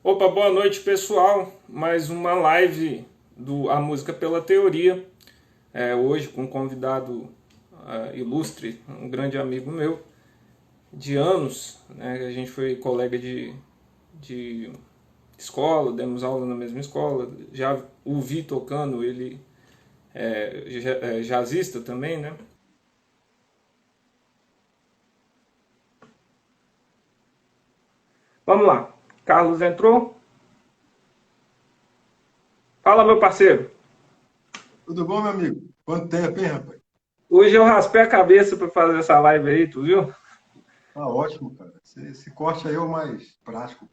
Opa, boa noite pessoal. Mais uma live do A Música pela Teoria. Hoje com um convidado ilustre, um grande amigo meu de anos, né? A gente foi colega de escola, demos aula na mesma escola. Já o vi tocando, ele é jazzista também, né? Vamos lá. Carlos entrou. Fala, meu parceiro. Tudo bom, meu amigo? Quanto tempo, hein, rapaz? Hoje eu raspei a cabeça para fazer essa live aí, tu viu? Tá ótimo, cara. Esse corte aí é o mais prático.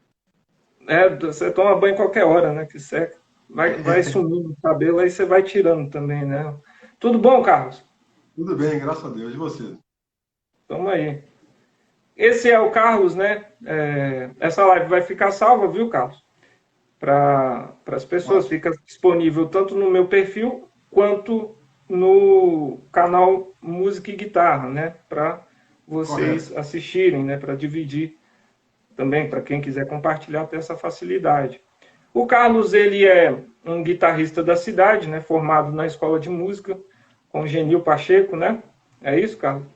Você toma banho qualquer hora, né? Que seca. Vai sumindo o cabelo, aí você vai tirando também, né? Tudo bom, Carlos? Tudo bem, graças a Deus. E você? Tamo aí. Esse é o Carlos, né? Essa live vai ficar salva, viu, Carlos? Para as pessoas. Ah, Fica disponível tanto no meu perfil quanto no canal Música e Guitarra, né? Para correto. vocês assistirem, né? Para dividir também, para quem quiser compartilhar, ter essa facilidade. O Carlos, ele é um guitarrista da cidade, né, formado na escola de música, com Genil Pacheco, né? É isso, Carlos?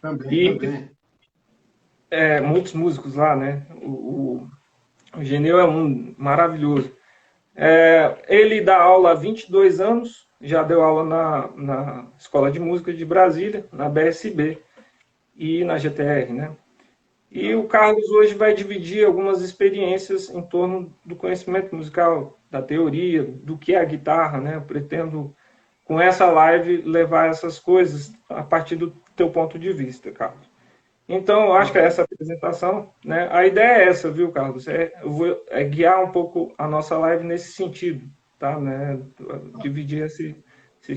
Também, E também. muitos músicos lá, né? O Genil é um maravilhoso. Ele dá aula há 22 anos, já deu aula na Escola de Música de Brasília, na BSB e na GTR, né? E o Tá. Carlos hoje vai dividir algumas experiências em torno do conhecimento musical, da teoria, do que é a guitarra, né? Eu pretendo, com essa live, levar essas coisas a partir do teu ponto de vista, Carlos. Então, eu acho que é Ok. essa apresentação, né? A ideia é essa, viu, Carlos? Eu vou guiar um pouco a nossa live nesse sentido, tá? Né? Dividir esse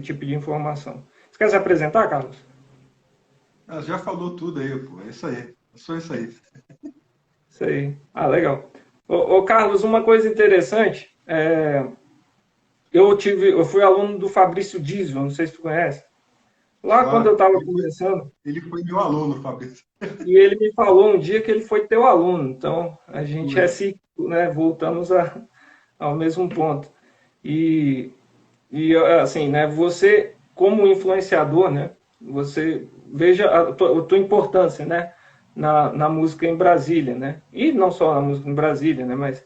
tipo de informação. Você quer se apresentar, Carlos? Ah, já falou tudo aí, pô. É isso aí. É só isso aí. Isso aí. Ah, legal. Ô, Carlos, uma coisa interessante, eu fui aluno do Fabrício Dizio, não sei se tu conhece. Lá quando eu Claro. estava começando, Ele foi meu aluno, Fabrício. e ele me falou um dia que ele foi teu aluno. Então, a gente Foi. é cíclico, né? Voltamos ao mesmo ponto. E, assim, né? Você, como influenciador, né? Você veja a tua importância, né? Na música em Brasília, né? E não só na música em Brasília, né? Mas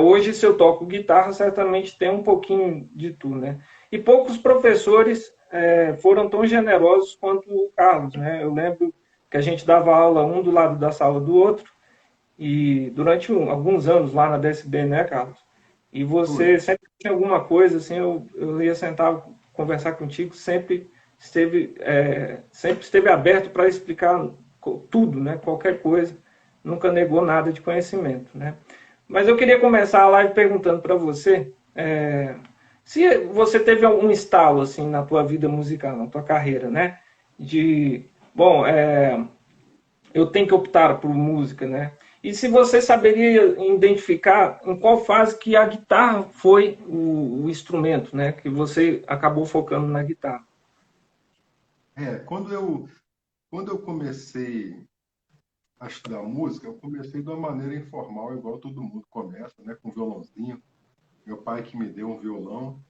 hoje, se eu toco guitarra, certamente tem um pouquinho de tu, né? E poucos professores foram tão generosos quanto o Carlos, né? Eu lembro que a gente dava aula um do lado da sala do outro, e durante alguns anos lá na DSB, né, Carlos? E Foi. você sempre tinha alguma coisa, assim, eu ia sentar, conversar contigo, sempre esteve aberto para explicar tudo, né? Qualquer coisa, nunca negou nada de conhecimento, né? Mas eu queria começar a live perguntando para você se você teve algum estalo assim na tua vida musical, na tua carreira, né? De bom, eu tenho que optar por música, né? E se você saberia identificar em qual fase que a guitarra foi o instrumento, né? Que você acabou focando na guitarra. Quando eu comecei a estudar música, eu comecei de uma maneira informal, igual todo mundo começa, né? Com violãozinho. Meu pai que me deu um violão.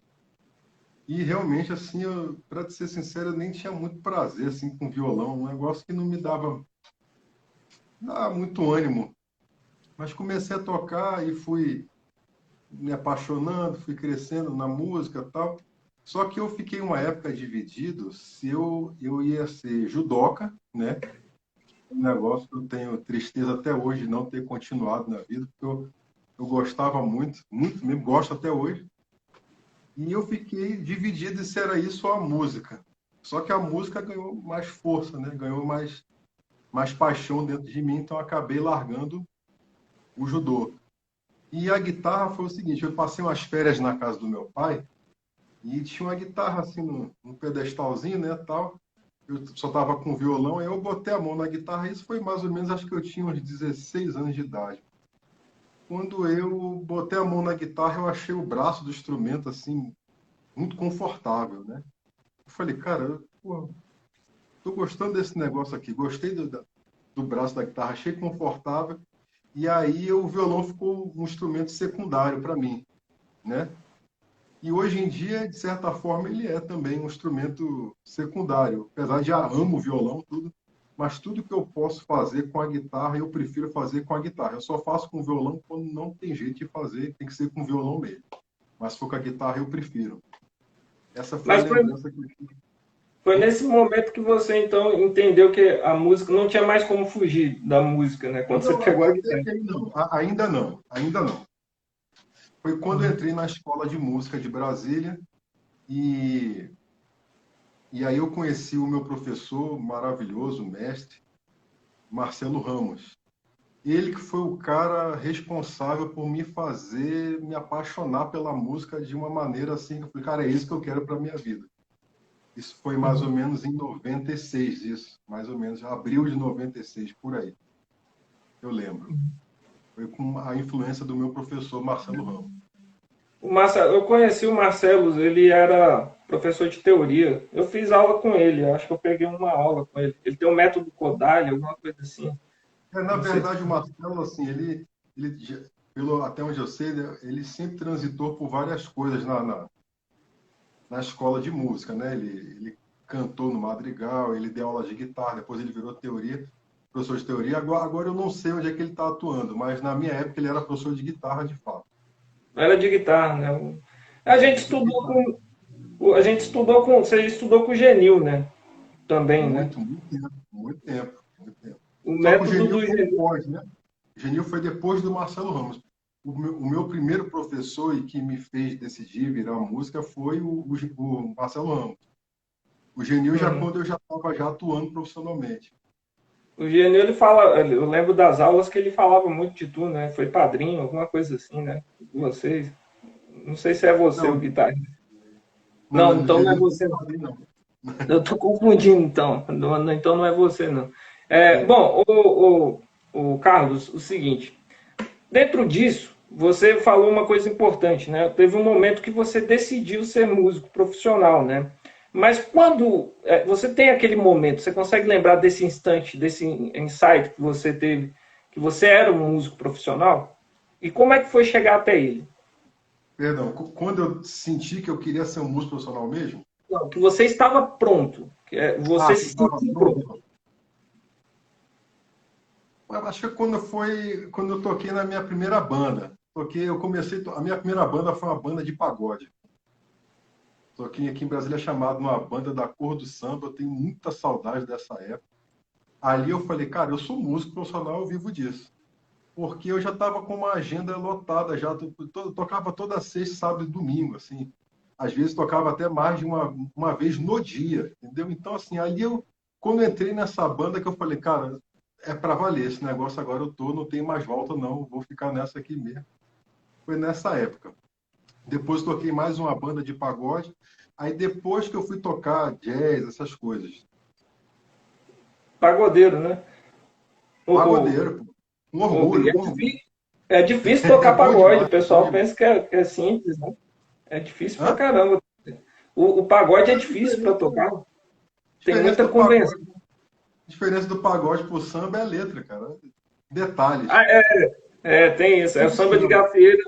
E realmente, assim, para ser sincero, eu nem tinha muito prazer assim com violão, um negócio que não me dava muito ânimo. Mas comecei a tocar e fui me apaixonando, fui crescendo na música e tal. Só que eu fiquei uma época dividido se eu ia ser judoca, né? Um negócio que eu tenho tristeza até hoje de não ter continuado na vida, porque eu gostava muito, muito mesmo, gosto até hoje. E eu fiquei dividido se era isso ou a música. Só que a música ganhou mais força, né? Ganhou mais paixão dentro de mim, então eu acabei largando o judô. E a guitarra foi o seguinte: eu passei umas férias na casa do meu pai e tinha uma guitarra assim num pedestalzinho, né, tal. Eu só tava com violão, aí eu botei a mão na guitarra, isso foi mais ou menos, acho que eu tinha uns 16 anos de idade. Quando eu botei a mão na guitarra, eu achei o braço do instrumento assim muito confortável, né? Eu falei, cara, pô, tô gostando desse negócio aqui, gostei do braço da guitarra, achei confortável. E aí o violão ficou um instrumento secundário para mim, né? E hoje em dia, de certa forma, ele é também um instrumento secundário. Apesar de já amo o violão, tudo, mas tudo que eu posso fazer com a guitarra, eu prefiro fazer com a guitarra. Eu só faço com o violão quando não tem jeito de fazer, tem que ser com o violão mesmo. Mas se for com a guitarra, eu prefiro. Essa foi a Mas lembrança que eu tive. foi Hum? nesse momento que você, então, entendeu que a música não tinha mais como fugir da música, né? Quando você Não, pegou a até guitarra. que não. Ainda não, ainda não. Foi quando eu Uhum. entrei na Escola de Música de Brasília e, e aí eu conheci o meu professor maravilhoso, mestre, Marcelo Ramos. Ele que foi o cara responsável por me fazer me apaixonar pela música de uma maneira assim, que eu falei, cara, é isso que eu quero para minha vida. Isso foi mais ou Uhum. menos em 96, isso, mais ou menos, abril de 96, por aí, eu lembro. Foi com a influência do meu professor Marcelo Ramos. Eu conheci o Marcelo, ele era professor de teoria. Eu fiz aula com ele, acho que eu peguei uma aula com ele. Ele tem um método Kodály, alguma coisa assim. Na Não sei se... verdade, o Marcelo, assim, até onde eu sei, né, ele sempre transitou por várias coisas na escola de música, né? Ele cantou no Madrigal, ele deu aula de guitarra, depois ele virou teoria, professor de teoria. Agora eu não sei onde é que ele está atuando, mas na minha época ele era professor de guitarra de fato. Era de guitarra, né? A gente De estudou guitarra. você estudou com o Genil, né? Também, né? Muito tempo, muito tempo, muito tempo. O Só que o método Genil do foi Genil. depois, né? O Genil foi depois do Marcelo Ramos. O meu primeiro professor e que me fez decidir virar música foi o Marcelo Ramos. O Genil já Uhum. quando eu já estava já atuando profissionalmente. O Genil, ele fala, eu lembro das aulas que ele falava muito de tu, né? Foi padrinho, alguma coisa assim, né? De vocês. Não sei se é você o Não, guitarrista. não, Não, o então não é Genil não você. foi padrinho, não. Eu tô confundindo, então. Então não é você, não. É, Bom, o Carlos, o seguinte. Dentro disso, você falou uma coisa importante, né? Teve um momento que você decidiu ser músico profissional, né? Mas quando você tem aquele momento, você consegue lembrar desse instante, desse insight que você teve, que você era um músico profissional? E como é que foi chegar até ele? perdão, quando eu senti que eu queria ser um músico profissional mesmo, Não, que você estava pronto, você que eu se estava sentiu pronto. pronto. Eu acho que quando eu toquei na minha primeira banda. A minha primeira banda foi uma banda de pagode. Toquei aqui em Brasília chamado uma banda da Cor do Samba. Eu tenho muita saudade dessa época. Ali eu falei, cara, eu sou músico profissional, eu vivo disso. Porque eu já estava com uma agenda lotada, tocava toda sexta, sábado e domingo, assim. Às vezes tocava até mais de uma vez no dia, entendeu? Então, assim, quando eu entrei nessa banda, que eu falei, cara, é para valer esse negócio agora, não tenho mais volta, não, vou ficar nessa aqui mesmo. Foi nessa época. Depois toquei mais uma banda de pagode, aí depois que eu fui tocar jazz, essas coisas. Pagodeiro, né? O, o, Pagodeiro, pô. Um orgulho. é difícil É tocar bom pagode. O demais, é bom pessoal demais. pensa que é simples, né? É difícil pra Hã? caramba. O pagode é A difícil pra tocar. Tem diferença muita do convenção. pagode, a diferença do pagode pro samba é a letra, cara. Ah, Detalhes. tem isso. É o Tudo samba de samba. gafieira.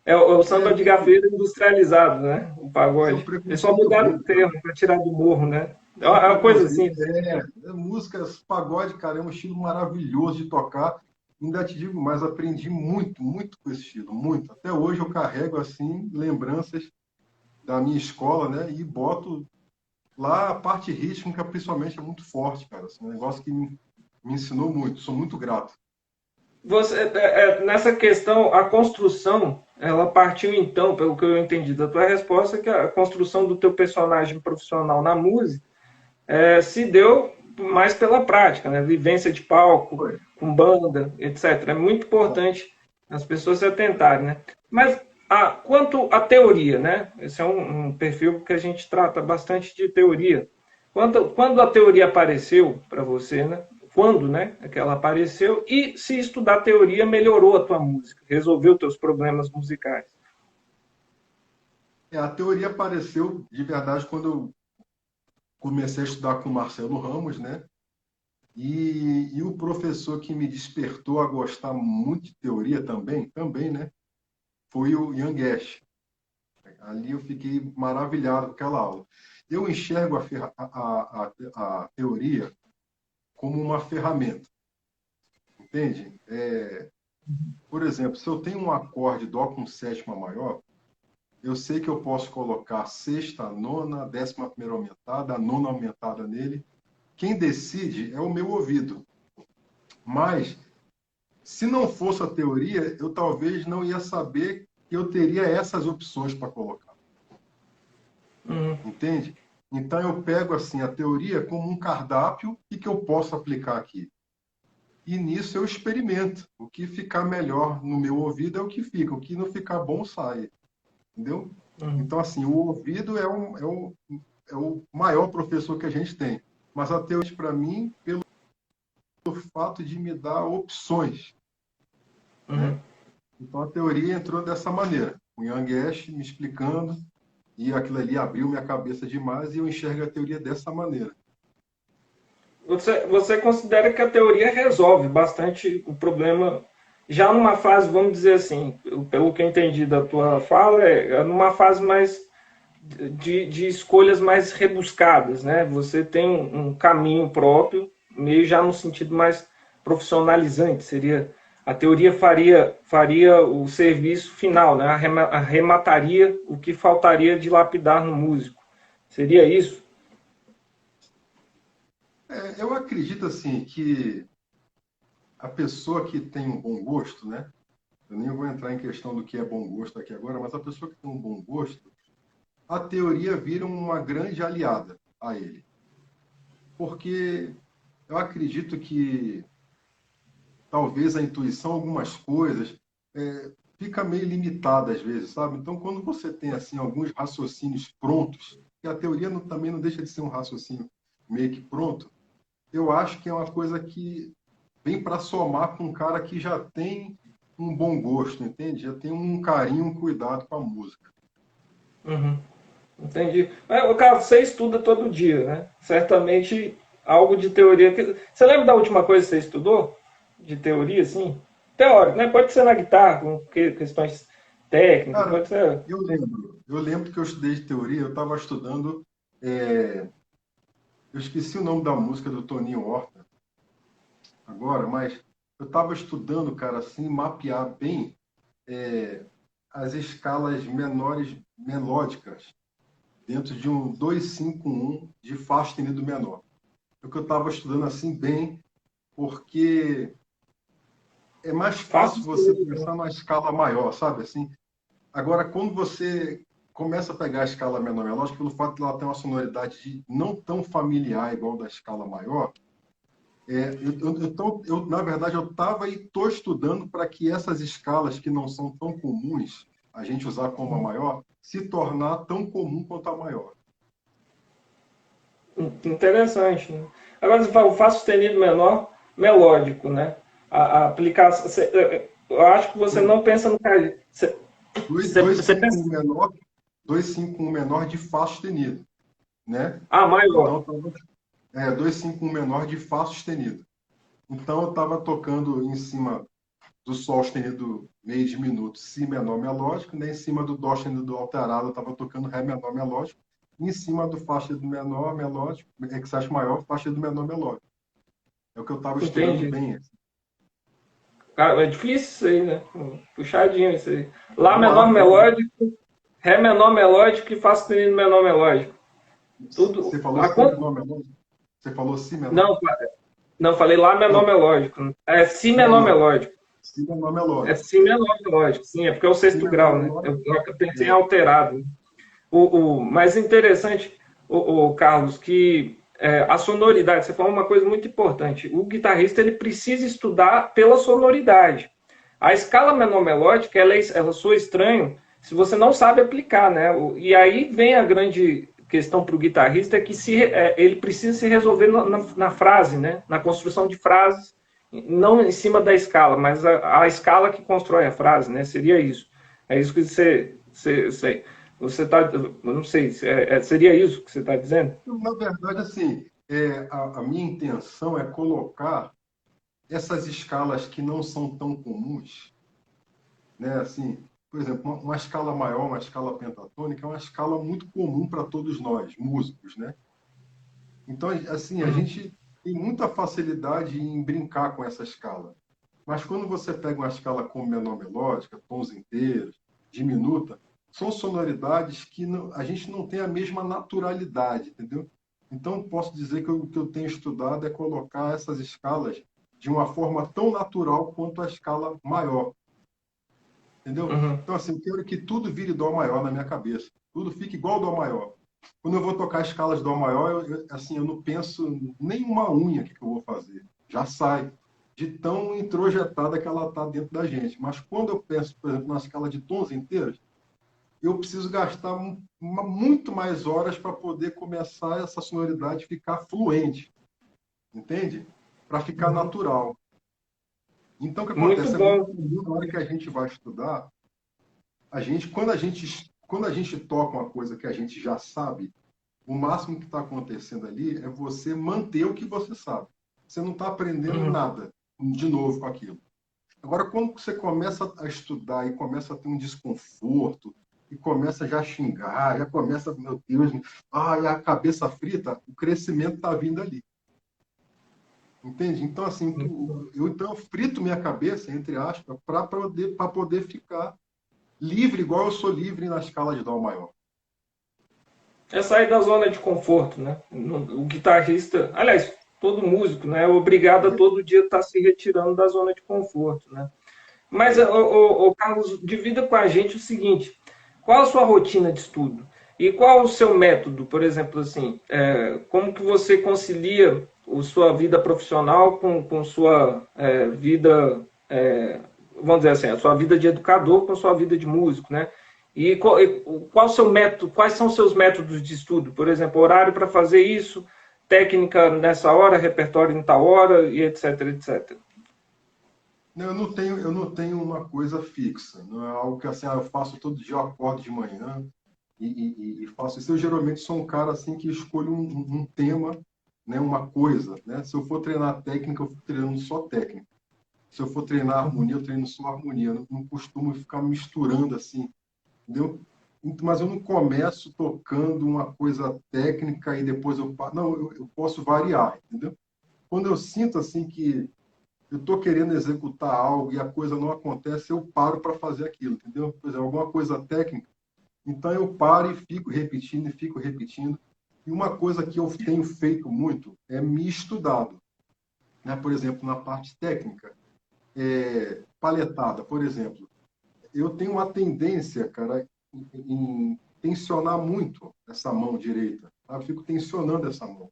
É o É samba de tudo. gafieira industrializado, né? O Isso é um pagode. Eles só preconceito mudaram o bobo, cara. termo para tirar do morro, né? É É um uma coisa assim. preconceito. Músicas, pagode, cara, é um estilo maravilhoso de tocar. Ainda te digo mais, aprendi muito, muito com esse estilo, muito. Até hoje eu carrego, assim, lembranças da minha escola, né? E boto lá a parte rítmica, principalmente, é muito forte, cara. Assim, um negócio que me ensinou muito. Sou muito grato. Nessa questão, a construção, ela partiu então, pelo que eu entendi da tua resposta, que a construção do teu personagem profissional na música se deu mais pela prática, né? Vivência de palco, Foi. com banda, etc. É muito importante as pessoas se atentarem, né? Mas quanto à teoria, né? Esse é um perfil que a gente trata bastante de teoria. Quando a teoria apareceu para você, né? Quando, né? É que ela apareceu e se estudar teoria melhorou a tua música, resolveu teus problemas musicais. A teoria apareceu de verdade quando eu comecei a estudar com o Marcelo Ramos, né? E o professor que me despertou a gostar muito de teoria também, né? Foi o Ian Guest. Ali eu fiquei maravilhado com aquela aula. Eu enxergo a teoria como uma ferramenta, entende? Por exemplo, se eu tenho um acorde Dó com sétima maior, eu sei que eu posso colocar a sexta, a nona, a 11ª aumentada, a nona aumentada nele. Quem decide é o meu ouvido. Mas, se não fosse a teoria, eu talvez não ia saber que eu teria essas opções para colocar. Entende? Então, eu pego assim a teoria como um cardápio e que eu posso aplicar aqui. E nisso eu experimento. O que ficar melhor no meu ouvido é o que fica. O que não ficar bom sai. Entendeu? Então, assim, o ouvido é o maior professor que a gente tem. Mas a teoria, para mim, pelo fato de me dar opções. Né? Então, a teoria entrou dessa maneira. O Ian Guest me explicando, e aquilo ali abriu minha cabeça demais, e eu enxergo a teoria dessa maneira. Você considera que a teoria resolve bastante o problema, já numa fase, vamos dizer assim, pelo que eu entendi da tua fala, numa fase mais de escolhas mais rebuscadas, né? Você tem um caminho próprio, meio já no sentido mais profissionalizante, seria a teoria faria o serviço final, né? Arremataria o que faltaria de lapidar no músico. Seria isso? Eu acredito assim que a pessoa que tem um bom gosto, né? Eu nem vou entrar em questão do que é bom gosto aqui agora, mas a pessoa que tem um bom gosto, a teoria vira uma grande aliada a ele. Porque eu acredito que talvez a intuição, algumas coisas, fica meio limitada às vezes, sabe? Então, quando você tem assim alguns raciocínios prontos, que a teoria também não deixa de ser um raciocínio meio que pronto, eu acho que é uma coisa que vem para somar com um cara que já tem um bom gosto, entende? Já tem um carinho, um cuidado com a música. Entendi. Mas, cara, você estuda todo dia, né? Certamente algo de teoria. Você lembra da última coisa que você estudou? De teoria, assim? Teórico, né? Pode ser na guitarra, com questões técnicas, Cara, pode ser. eu lembro que eu estudei de teoria, eu estava estudando, é, eu esqueci o nome da música do Toninho Horta agora, mas eu estava estudando, cara, assim, mapear bem as escalas menores melódicas dentro de um 2-5-1 de Fá sustenido menor. É o que eu estava estudando assim bem, porque é mais fácil Fácil. você pensar numa escala maior, sabe? Assim, agora, quando você começa a pegar a escala menor melódica, pelo fato de ela ter uma sonoridade não tão familiar igual da escala maior, na verdade, eu estava e estou estudando para que essas escalas que não são tão comuns a gente usar como a maior, se tornar tão comum quanto a maior. Interessante, né? Agora você fala o Fá sustenido menor, melódico, né? A aplicação. Eu acho que você não pensa no cara. Você 2-5-1 pensa. menor, 2-5-1 menor de Fá sustenido, né? Ah, maior. Então, 2-5-1 menor de Fá sustenido. Então, eu estava tocando em cima do Sol sustenido meio diminuto, Si menor melódico, né? Em cima do Dó sustenido alterado, eu estava tocando Ré menor melódico, e em cima do Fá sustenido menor melódico, que você acha maior, Fá sustenido menor melódico. É o que eu estava estudando Entendi. bem. Cara, é difícil isso aí, né? Puxadinho isso aí. Lá Vamos lá, menor vamos lá. melódico, Ré menor melódico e Fá sustenido menor melódico. Tudo. Você falou Si menor melódico? Você falou Si menor? Não, não, falei Lá menor Não, melódico. É Si menor não. melódico. Si menor É melódico. Si menor melódico, sim, é porque é o Si sexto menor grau, né? melódico. Eu pensei em É. alterado. O mais interessante, o Carlos, que a sonoridade, você falou uma coisa muito importante. O guitarrista ele precisa estudar pela sonoridade. A escala menor melódica, ela soa estranho se você não sabe aplicar, né? E aí vem a grande questão para o guitarrista, é que ele precisa se resolver na frase, né? Na construção de frases, não em cima da escala, mas a escala que constrói a frase, né? Seria isso. É isso que você está, não sei, seria isso que você está dizendo? Na verdade, assim, a minha intenção é colocar essas escalas que não são tão comuns, né? Assim, por exemplo, uma escala maior, uma escala pentatônica, é uma escala muito comum para todos nós, músicos, né? Então, assim, a Uhum. gente tem muita facilidade em brincar com essa escala. Mas quando você pega uma escala como menor melódica, tons inteiros, diminuta, são sonoridades que a gente não tem a mesma naturalidade, entendeu? Então, posso dizer que o que eu tenho estudado é colocar essas escalas de uma forma tão natural quanto a escala maior, entendeu? Uhum. Então, assim, eu quero que tudo vire dó maior na minha cabeça. Tudo fique igual ao dó maior. Quando eu vou tocar escalas de dó maior, assim, eu não penso nem uma unha que eu vou fazer. Já sai de tão introjetada que ela está dentro da gente. Mas quando eu penso, por exemplo, na escala de tons inteiros, eu preciso gastar muito mais horas para poder começar essa sonoridade ficar fluente, entende? Para ficar Uhum. natural. Então, o que Muito acontece? É muito bom. comum na hora que a gente vai estudar, quando a gente toca uma coisa que a gente já sabe, o máximo que está acontecendo ali é você manter o que você sabe. Você não está aprendendo Uhum. nada de novo com aquilo. Agora, quando você começa a estudar e começa a ter um desconforto, e começa já a xingar, já começa, meu Deus, e a cabeça frita, o crescimento está vindo ali. Entende? Então, assim, Muito bom. então eu frito minha cabeça, entre aspas, para poder ficar livre, igual eu sou livre na escala de Dó maior. É sair da zona de conforto, né? O guitarrista, aliás, todo músico, né, é obrigado a É, todo dia estar se retirando da zona de conforto, né? Mas, é. Carlos, divida com a gente o seguinte: qual a sua rotina de estudo? E qual o seu método, por exemplo, assim, como que você concilia a sua vida profissional com sua vida, vamos dizer assim, a sua vida de educador com a sua vida de músico, né? E qual o seu método, quais são os seus métodos de estudo? Por exemplo, horário para fazer isso, técnica nessa hora, repertório em tal hora, e etc, etc. Não, eu não tenho uma coisa fixa. Não é algo que assim, eu faço todo dia, eu acordo de manhã e faço isso. Eu geralmente sou um cara assim que escolho um tema, né, uma coisa, né? Se eu for treinar técnica, eu fico treinando só técnica. Se eu for treinar harmonia, eu treino só harmonia. Eu não costumo ficar misturando assim, entendeu? Mas eu não começo tocando uma coisa técnica e depois não, eu posso variar, entendeu? Quando eu sinto assim que eu estou querendo executar algo e a coisa não acontece, eu paro para fazer aquilo, entendeu? Por exemplo, alguma coisa técnica, então eu paro e fico repetindo e fico repetindo. E uma coisa que eu tenho feito muito é me estudado, né? Por exemplo, na parte técnica, paletada, por exemplo, eu tenho uma tendência, cara, em tensionar muito essa mão direita. Tá? Eu fico tensionando essa mão.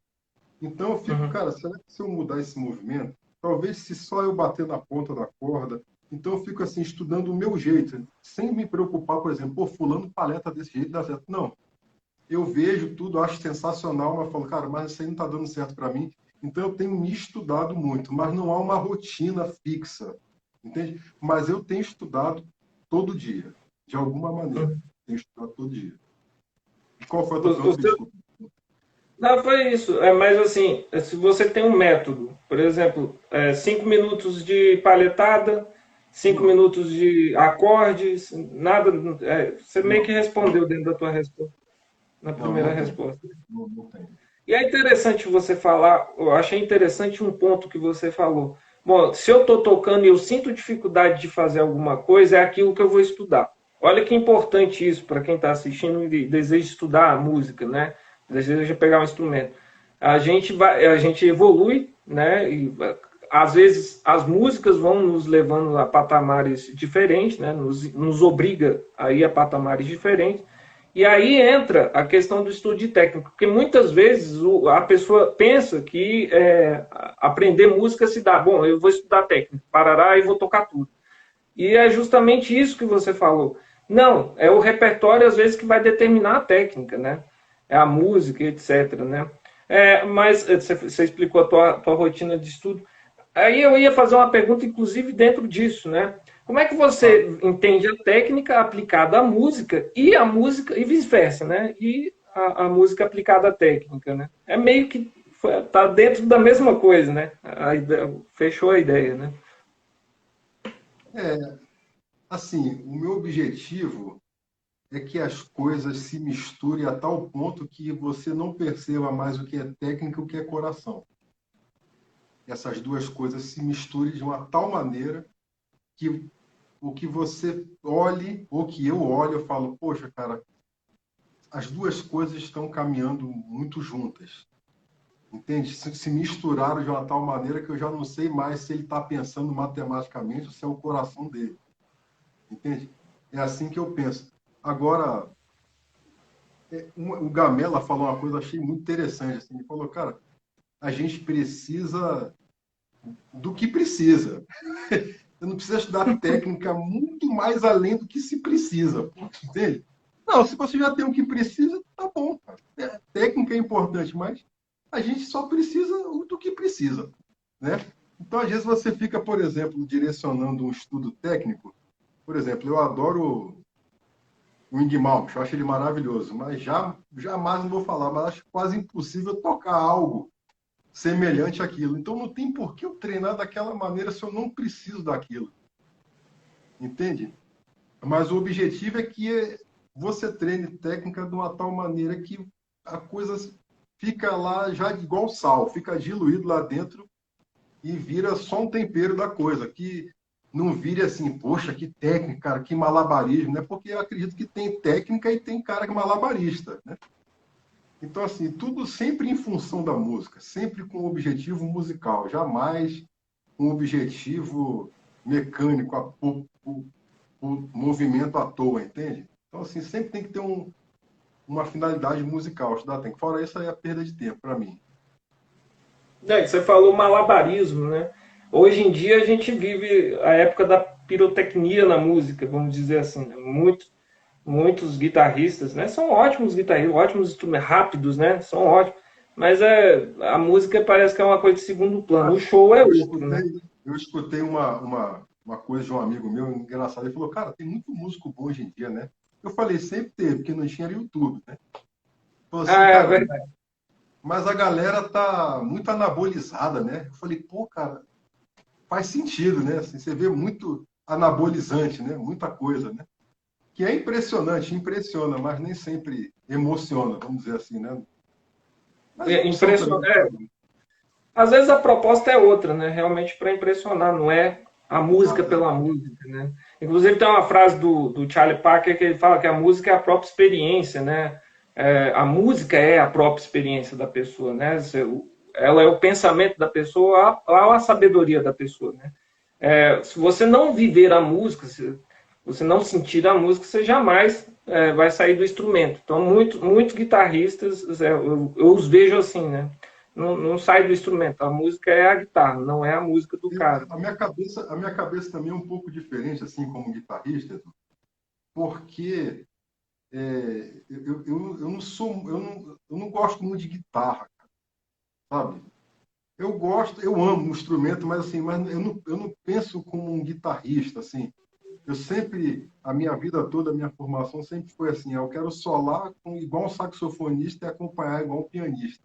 Então eu fico, Uhum. cara, será que se eu mudar esse movimento, talvez se só eu bater na ponta da corda, então eu fico assim estudando o meu jeito, sem me preocupar, por exemplo, pô, fulano paleta desse jeito dá certo. Não, eu vejo tudo, acho sensacional, mas falo, cara, mas isso aí não está dando certo para mim. Então eu tenho me estudado muito, mas não há uma rotina fixa, entende? Mas eu tenho estudado todo dia, de alguma maneira. Uhum. Tenho estudado todo dia. E qual foi a O, tua o pergunta? seu, Desculpa. não, foi isso. Mas assim, se você tem um método, por exemplo, 5 minutos de palhetada, cinco Não, minutos de acordes, nada. Você meio que não, respondeu dentro da tua resposta, na não, primeira não tem. resposta. Não tem. E é interessante você falar, eu achei interessante um ponto que você falou. Bom, se eu estou tocando e eu sinto dificuldade de fazer alguma coisa, é aquilo que eu vou estudar. Olha que importante isso para quem está assistindo e deseja estudar a música, né? Deseja pegar um instrumento. A gente evolui, né? E às vezes as músicas vão nos levando a patamares diferentes, né? Nos obriga a ir a patamares diferentes. E aí entra a questão do estudo de técnica, porque muitas vezes a pessoa pensa que aprender música se dá, bom, eu vou estudar técnica, parará e vou tocar tudo. E é justamente isso que você falou. Não, é o repertório às vezes que vai determinar a técnica, né? É a música, etc, né? Mas você explicou a tua rotina de estudo. Aí eu ia fazer uma pergunta, inclusive, dentro disso, né? Como é que Tá. você entende a técnica aplicada à música e a música e vice-versa, né? E a música aplicada à técnica, né? É meio que tá dentro da mesma coisa, né? Fechou a ideia, né? É, assim, o meu objetivo é que as coisas se misturem a tal ponto que você não perceba mais o que é técnica e o que é coração. Essas duas coisas se misturem de uma tal maneira que o que você olhe, ou que eu olho, eu falo, poxa, cara, as duas coisas estão caminhando muito juntas. Entende? Se misturaram de uma tal maneira que eu já não sei mais se ele está pensando matematicamente ou se é o coração dele. Entende? É assim que eu penso. Agora, o Gamela falou uma coisa que eu achei muito interessante. Assim, ele falou, cara, a gente precisa do que precisa. Eu não precisa estudar técnica muito mais além do que se precisa. Entende? Não, se você já tem o que precisa, tá bom. Cara. Técnica é importante, mas a gente só precisa do que precisa. Né? Então, às vezes, você fica, por exemplo, direcionando um estudo técnico. Por exemplo, eu adoro o Ing Malmsteen, eu acho ele maravilhoso, mas jamais não vou falar, mas acho quase impossível tocar algo semelhante àquilo. Então não tem por que eu treinar daquela maneira se eu não preciso daquilo. Entende? Mas o objetivo é que você treine técnica de uma tal maneira que a coisa fica lá já igual sal, fica diluído lá dentro e vira só um tempero da coisa, que não vire assim, poxa, que técnica, cara, que malabarismo, né? Porque eu acredito que tem técnica e tem cara que é malabarista, né? Então, assim, tudo sempre em função da música, sempre com objetivo musical, jamais um objetivo mecânico, o movimento à toa, entende? Então, assim, sempre tem que ter uma finalidade musical, estudar tem. Fora isso, aí é perda de tempo para mim. Você falou malabarismo, né? Hoje em dia a gente vive a época da pirotecnia na música, vamos dizer assim. Né? Muitos guitarristas, né? São ótimos guitarristas, ótimos instrumentos, rápidos, né? São ótimos. Mas a música parece que é uma coisa de segundo plano. O show é Eu outro, escutei, né? eu escutei uma coisa de um amigo meu engraçado. Ele falou, cara, tem muito músico bom hoje em dia, né? Eu falei, sempre teve, porque não tinha YouTube, né? Ele falou assim, Ah, é cara, verdade. mas a galera tá muito anabolizada, né? Eu falei, pô, cara, faz sentido, né? Assim, você vê muito anabolizante, né? Muita coisa, né? Que é impressionante, impressiona, mas nem sempre emociona, vamos dizer assim, né? Mas é É opção também de cada impressionante. um. Às vezes a proposta é outra, né? Realmente para impressionar, não é a música Exato, pela exato. música, né? Inclusive tem uma frase do Charlie Parker que ele fala que a música é a própria experiência, né? A música é a própria experiência da pessoa, né? Ela é o pensamento da pessoa, a sabedoria da pessoa, né? Se você não viver a música, se você não sentir a música, você jamais vai sair do instrumento. Então, muitos guitarristas, eu os vejo assim, né? Não sai do instrumento. A música é a guitarra, não é a música do cara. A minha cabeça também é um pouco diferente, assim, como guitarrista, porque eu não sou, eu não gosto muito de guitarra, sabe? Eu gosto, eu amo o instrumento, mas assim, mas eu não penso como um guitarrista, assim. Eu sempre, a minha vida toda, a minha formação sempre foi assim, eu quero solar igual um saxofonista e acompanhar igual um pianista,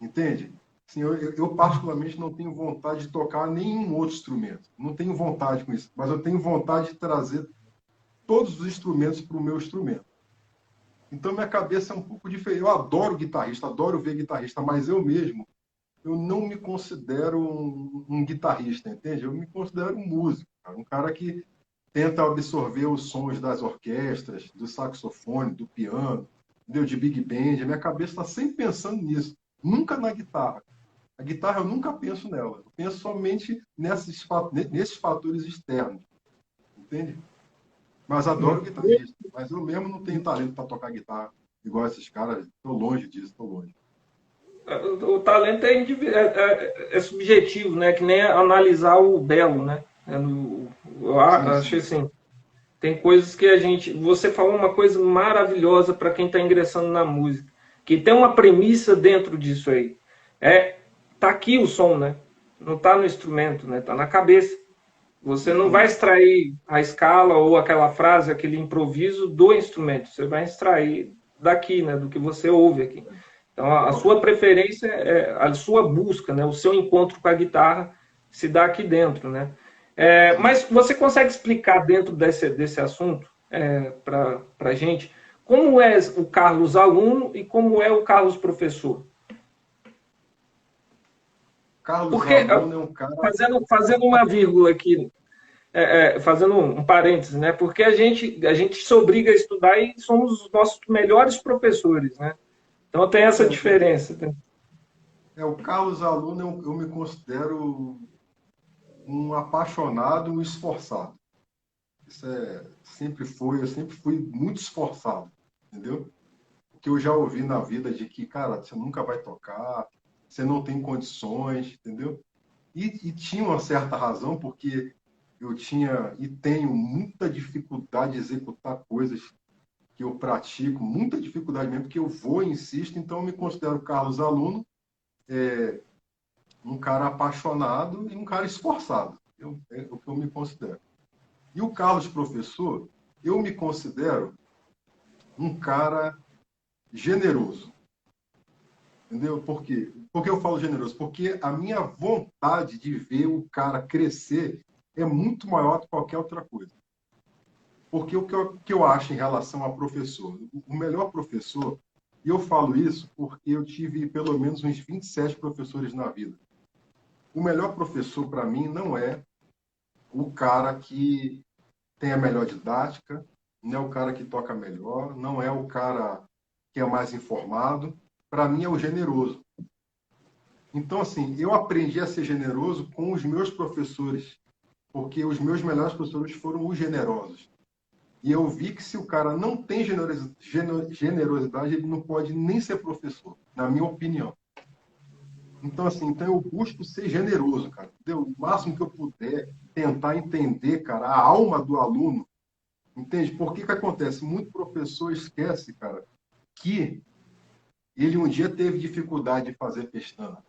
entende? Assim, eu particularmente não tenho vontade de tocar nenhum outro instrumento, não tenho vontade com isso, mas eu tenho vontade de trazer todos os instrumentos para o meu instrumento. Então minha cabeça é um pouco diferente. Eu adoro guitarrista, adoro ver guitarrista, mas eu mesmo, eu não me considero um guitarrista, entende? Eu me considero um músico, cara, um cara que tenta absorver os sons das orquestras, do saxofone, do piano, entendeu? De big band. A minha cabeça está sempre pensando nisso, nunca na guitarra. A guitarra eu nunca penso nela, eu penso somente nesses fatores externos, entende? Mas adoro guitarrista, mas eu mesmo não tenho talento para tocar guitarra igual esses caras, estou longe disso, estou longe. O talento é subjetivo, né? Que nem analisar o belo, né? Eu Sim, acho sim. assim, tem coisas que a gente. Você falou uma coisa maravilhosa para quem está ingressando na música, que tem uma premissa dentro disso aí. Tá aqui o som, né? Não tá no instrumento, né? Tá na cabeça. Você não vai Justamente. extrair a escala ou aquela frase, aquele improviso do instrumento. Você vai extrair daqui, né? Do que você ouve aqui. Então, a sua preferência, a sua busca, né? O seu encontro com a guitarra se dá aqui dentro, né? Sim. Mas você consegue explicar dentro desse assunto para a gente como é o Carlos aluno e como é o Carlos professor? Carlos Porque, aluno é um cara. fazendo uma vírgula aqui, fazendo um parênteses, né? Porque a gente se obriga a estudar e somos os nossos melhores professores, né? Então tem essa É, diferença. Né? o Carlos aluno, eu me considero um apaixonado, um esforçado. Isso sempre foi, eu sempre fui muito esforçado, entendeu? Porque eu já ouvi na vida de que, cara, você nunca vai tocar, você não tem condições, entendeu? E tinha uma certa razão, porque eu tinha e tenho muita dificuldade de executar coisas que eu pratico, muita dificuldade mesmo, porque eu vou e insisto, então eu me considero Carlos aluno, um cara apaixonado e um cara esforçado. É o que eu me considero. E o Carlos professor, eu me considero um cara generoso. Entendeu? Por quê? Por que eu falo generoso? Porque a minha vontade de ver o cara crescer é muito maior do que qualquer outra coisa. Porque o que eu acho em relação a professor, o melhor professor, e eu falo isso porque eu tive pelo menos uns 27 professores na vida. O melhor professor para mim não é o cara que tem a melhor didática, não é o cara que toca melhor, não é o cara que é mais informado. Para mim é o generoso. Então, assim, eu aprendi a ser generoso com os meus professores, porque os meus melhores professores foram os generosos. E eu vi que se o cara não tem generosidade, ele não pode nem ser professor, na minha opinião. Então, assim, então eu busco ser generoso, cara. Entendeu? O máximo que eu puder, tentar entender, cara, a alma do aluno. Entende? Por que que acontece? Muito professor esquece, cara, que ele um dia teve dificuldade de fazer pestana.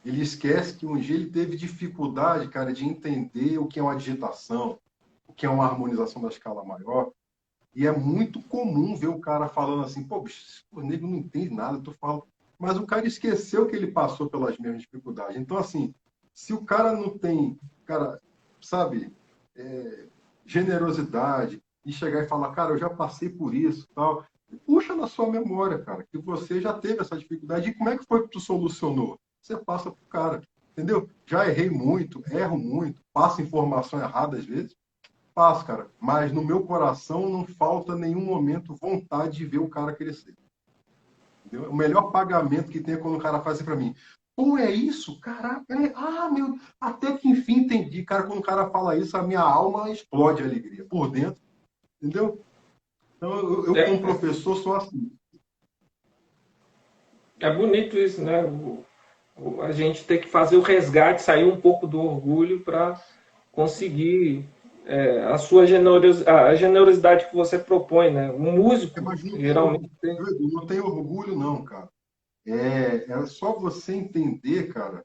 Ele esquece que um dia ele teve dificuldade, cara, de entender o que é uma digitação, o que é uma harmonização da escala maior. E é muito comum ver o cara falando assim, pô, bicho, o nego não entende nada, tu fala. Mas o cara esqueceu que ele passou pelas mesmas dificuldades. Então, assim, se o cara não tem, cara, sabe, generosidade e chegar e falar, cara, eu já passei por isso, tal, puxa na sua memória, cara, que você já teve essa dificuldade. E como é que foi que tu solucionou? Você passa pro cara, entendeu? Já errei muito, erro muito, passo informação errada às vezes, passo, cara. Mas no meu coração não falta nenhum momento vontade de ver o cara crescer. Entendeu? O melhor pagamento que tem é quando o cara faz isso para mim. Pô, é isso? Caraca, meu, até que enfim entendi. Cara, quando o cara fala isso, a minha alma explode de alegria por dentro, entendeu? Então, eu como É, professor, sou assim. é bonito isso, né? A gente tem que fazer o resgate, sair um pouco do orgulho para conseguir a generosidade que você propõe, né? Um músico Mas não tenho, geralmente tem. não tenho orgulho, não, cara. É só você entender, cara,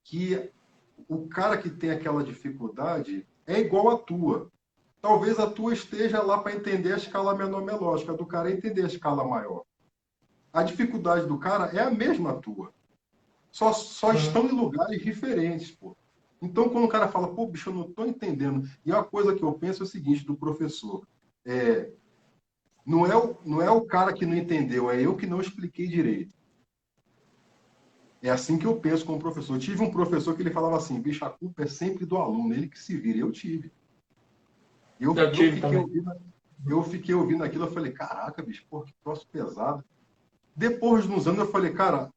que o cara que tem aquela dificuldade é igual à tua. Talvez a tua esteja lá para entender a escala menor melódica, a do cara é entender a escala maior. A dificuldade do cara é a mesma tua. Só Uhum. estão em lugares diferentes, pô. Então, quando o cara fala, pô, bicho, eu não estou entendendo. E a coisa que eu penso é o seguinte do professor. É, não é o cara que não entendeu, é eu que não expliquei direito. É assim que eu penso como professor. Eu tive um professor que ele falava assim, bicho, a culpa é sempre do aluno, ele que se vira. Eu tive. Eu, Eu eu tive fiquei também. ouvindo, eu fiquei ouvindo aquilo, eu falei, caraca, bicho, pô, que troço pesado. Depois de uns anos eu falei, cara,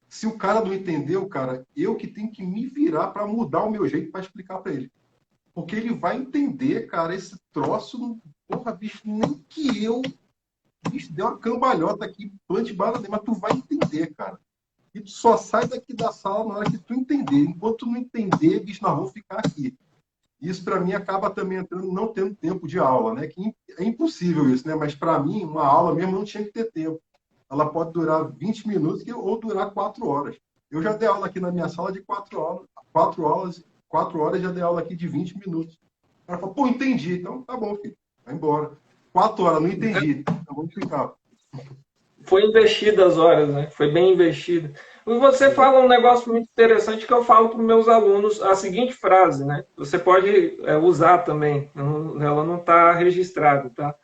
se o cara não entendeu, cara, eu que tenho que me virar para mudar o meu jeito para explicar para ele. Porque ele vai entender, cara, esse troço, porra, bicho, nem que eu, bicho, deu uma cambalhota aqui, plante bala, mas tu vai entender, cara. E tu só sai daqui da sala na hora que tu entender. Enquanto tu não entender, bicho, nós vamos ficar aqui. Isso para mim acaba também entrando não tendo tempo de aula, né? Que é impossível isso, né? Mas para mim, uma aula mesmo não tinha que ter tempo. Ela pode durar 20 minutos ou durar 4 horas. Eu já dei aula aqui na minha sala de 4 horas, 4 horas já dei aula aqui de 20 minutos. Ela falou, pô, entendi. Então, tá bom, filho, vai embora. 4 horas, não entendi. Então vamos ficar. Foi investida as horas, né? Foi bem investida. E você fala um negócio muito interessante que eu falo para os meus alunos a seguinte frase, né? Você pode usar também, ela não está registrada, tá?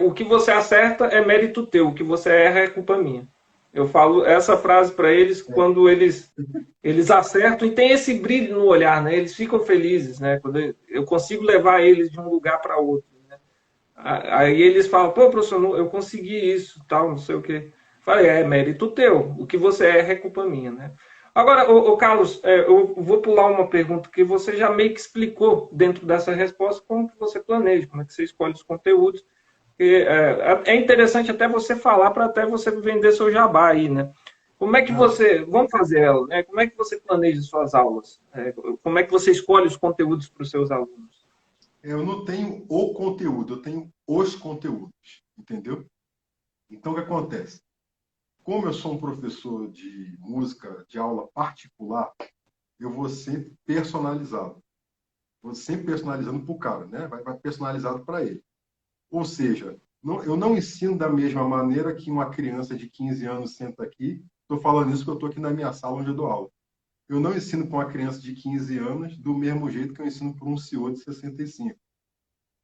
O que você acerta é mérito teu, o que você erra é culpa minha. Eu falo essa frase para eles É, quando eles acertam e tem esse brilho no olhar, né? Eles ficam felizes, né? Quando eu consigo levar eles de um lugar para outro. Aí eles falam, pô, professor, eu consegui isso, tal, não sei o quê. Falei, é mérito teu. O que você erra é culpa minha, né? Agora, Carlos, eu vou pular uma pergunta que você já meio que explicou dentro dessa resposta como que você planeja, como é que você escolhe os conteúdos. E, é interessante até você falar para até você vender seu jabá aí, né? Como é que não, você, vamos fazer ela, né? Como é que você planeja suas aulas? Como é que você escolhe os conteúdos para os seus alunos? eu não tenho o conteúdo, eu tenho os conteúdos, entendeu? Então, o que acontece? Como eu sou um professor de música de aula particular, eu vou sempre personalizado. Vou sempre personalizando para o cara, né? Vai personalizado para ele. Ou seja, eu não ensino da mesma maneira que uma criança de 15 anos senta aqui. Estou falando isso porque eu estou aqui na minha sala onde eu dou aula. Eu não ensino para uma criança de 15 anos do mesmo jeito que eu ensino para um senhor de 65.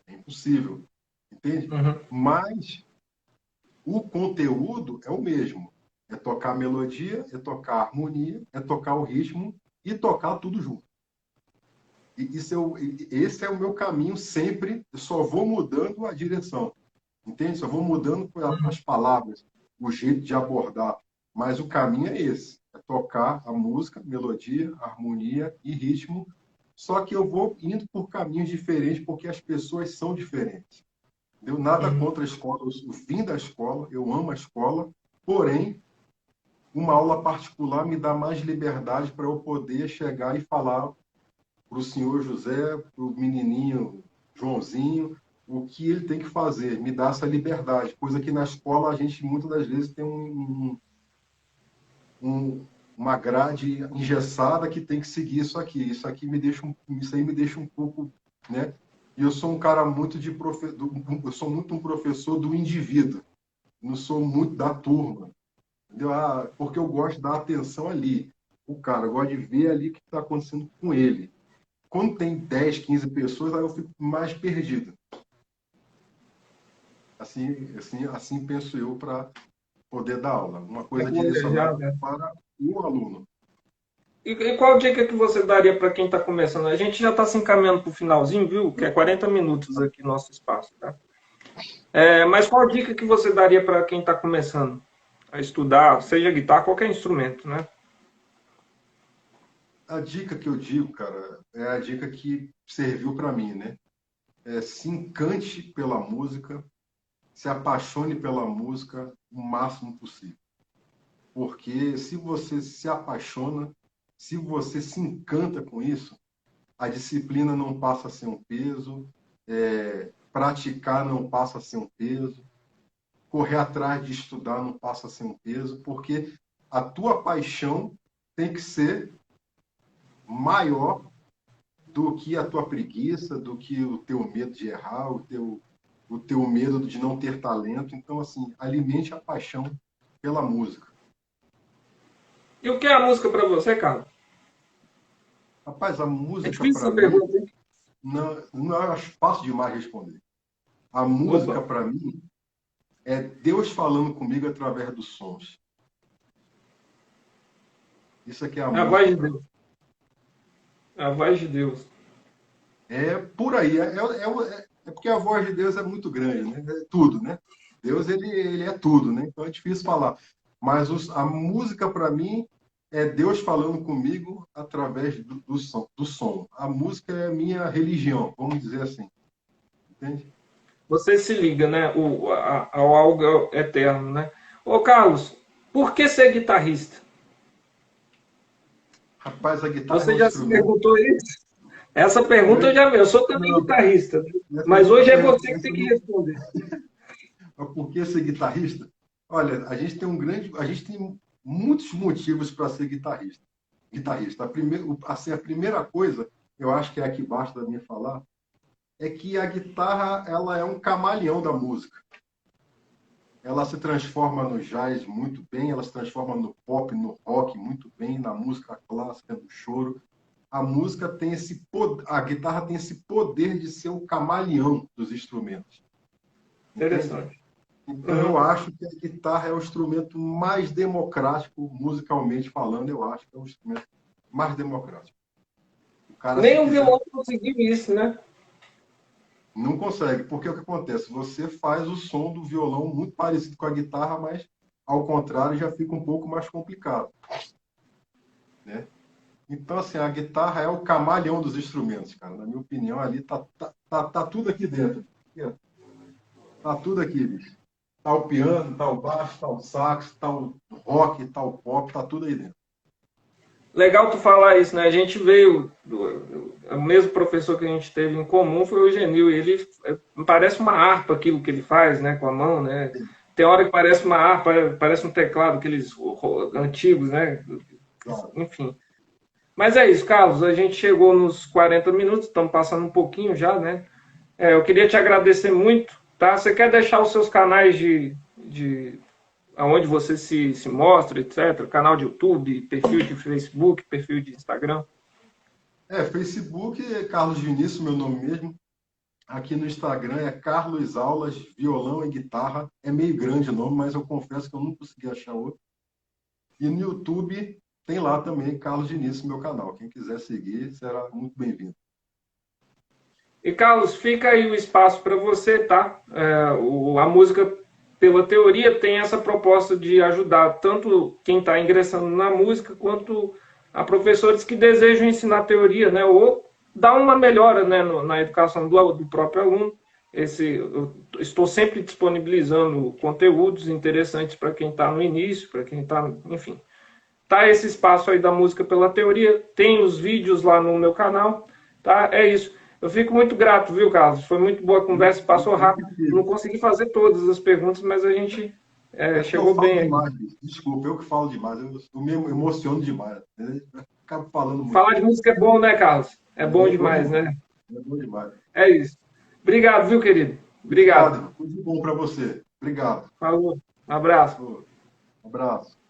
É impossível, entende? Uhum. Mas o conteúdo é o mesmo. É tocar a melodia, é tocar a harmonia, é tocar o ritmo e tocar tudo junto. Esse é o meu caminho sempre. Eu só vou mudando a direção, entende? Só vou mudando as palavras, o jeito de abordar. Mas o caminho é esse: é tocar a música, melodia, harmonia e ritmo. Só que eu vou indo por caminhos diferentes porque as pessoas são diferentes. Deu nada Uhum. contra a escola, eu vim da escola, eu amo a escola, porém, uma aula particular me dá mais liberdade para eu poder chegar e falar para o senhor José, para o menininho Joãozinho, o que ele tem que fazer, me dá essa liberdade, coisa que na escola a gente muitas das vezes tem uma grade engessada que tem que seguir isso aqui. Isso aí me deixa um pouco, né? E eu sou um cara muito eu sou muito um professor do indivíduo, não sou muito da turma, entendeu? Porque eu gosto de dar atenção ali. O cara, eu gosto de ver ali o que está acontecendo com ele. Quando tem 10, 15 pessoas, aí eu fico mais perdido. Assim penso eu para poder dar aula. Uma É coisa planejar, direcionada né? para o aluno. E qual dica que você daria para quem está começando? A gente já está se encaminhando para o finalzinho, viu? Que é 40 minutos aqui nosso espaço, tá? Mas qual dica que você daria para quem está começando a estudar, seja guitarra, qualquer instrumento, né? A dica que eu digo, cara, é a dica que serviu para mim, né? Se encante pela música, se apaixone pela música o máximo possível. Porque se você se apaixona, se você se encanta com isso, a disciplina não passa a ser um peso, praticar não passa a ser um peso, correr atrás de estudar não passa a ser um peso, porque a tua paixão tem que ser maior do que a tua preguiça, do que o teu medo de errar, o teu medo de não ter talento. Então, assim, alimente a paixão pela música. E o que é a música para você, Carlos? Rapaz, a É música difícil para essa mim, pergunta, hein? não acho fácil demais responder. A Opa, música para mim é Deus falando comigo através dos sons. Isso aqui é a é a voz música de para mim. Deus. É a voz de Deus. É por aí. É porque a voz de Deus é muito grande, né? É tudo, né? Deus, ele é tudo, né? Então é difícil falar. Mas a música, para mim, é Deus falando comigo através do som. A música é a minha religião, vamos dizer assim. Entende? Você se liga, né? Ao algo eterno, né? Ô, Carlos, por que ser guitarrista? Rapaz, a guitarra é Você um já se instrumento. perguntou isso? Essa pergunta eu já. Eu sou também Não, guitarrista, né? essa, Mas hoje é você que essa tem que não. responder. Mas por que ser guitarrista? Olha, a gente tem muitos motivos para ser guitarrista. A primeira coisa, eu acho que é a que basta da minha falar, é que a guitarra ela é um camaleão da música. ela se transforma no jazz muito bem, ela se transforma no pop, no rock muito bem, na música clássica, no choro. A música tem esse poder, a guitarra tem esse poder de ser o camaleão dos instrumentos, entende? Interessante. Então eu Uhum. acho que a guitarra é o instrumento mais democrático, musicalmente falando, eu acho que é o instrumento mais democrático. O cara, se Nem o quiser, violão conseguiu isso, né? não consegue, porque o que acontece? Você faz o som do violão muito parecido com a guitarra, mas ao contrário já fica um pouco mais complicado, né? Então, assim, a guitarra é o camaleão dos instrumentos, cara. Na minha opinião, ali tá tudo aqui dentro. Aqui, ó. Tá tudo aqui, bicho. Tá o piano, tá o baixo, tá o sax, tá o rock, tá o pop, tá tudo aí dentro. Legal tu falar isso, né? A gente veio, o mesmo professor que a gente teve em comum foi o Genil, e ele parece uma harpa aquilo que ele faz, né, com a mão, né? Tem hora que parece uma harpa, parece um teclado, aqueles antigos, né? Claro. Enfim. Mas é isso, Carlos, a gente chegou nos 40 minutos, estamos passando um pouquinho já, né? Eu queria te agradecer muito, tá? Você quer deixar os seus canais de aonde você se mostra, etc. Canal de YouTube, perfil de Facebook, perfil de Instagram. Facebook é Carlos Vinícius, meu nome mesmo. Aqui no Instagram é Carlos Aulas, violão e guitarra. É meio grande o nome, mas eu confesso que eu não consegui achar outro. E no YouTube tem lá também Carlos Vinícius, meu canal. Quem quiser seguir será muito bem-vindo. E Carlos, fica aí o espaço para você, tá? A música, pela teoria, tem essa proposta de ajudar tanto quem está ingressando na música quanto a professores que desejam ensinar teoria, né? Ou dar uma melhora, né, na educação do próprio aluno. Eu estou sempre disponibilizando conteúdos interessantes para quem está no início, para quem está, enfim. Tá esse espaço aí da música pela teoria, tem os vídeos lá no meu canal, tá? É isso. Eu fico muito grato, viu, Carlos? Foi muito boa a conversa, passou Eu rápido. que Não fico. consegui fazer todas as perguntas, mas a gente É porque eu chegou falo bem aí. demais, bicho. Desculpa, eu que falo demais. Eu me emociono demais. Eu acabo falando muito. Falar de música é bom, né, Carlos? É bom É bom demais, demais. né? É bom demais. É isso. Obrigado, viu, querido? Obrigado, Obrigado. irmão. Tudo de bom para você. Obrigado. Falou. Um abraço. Um abraço.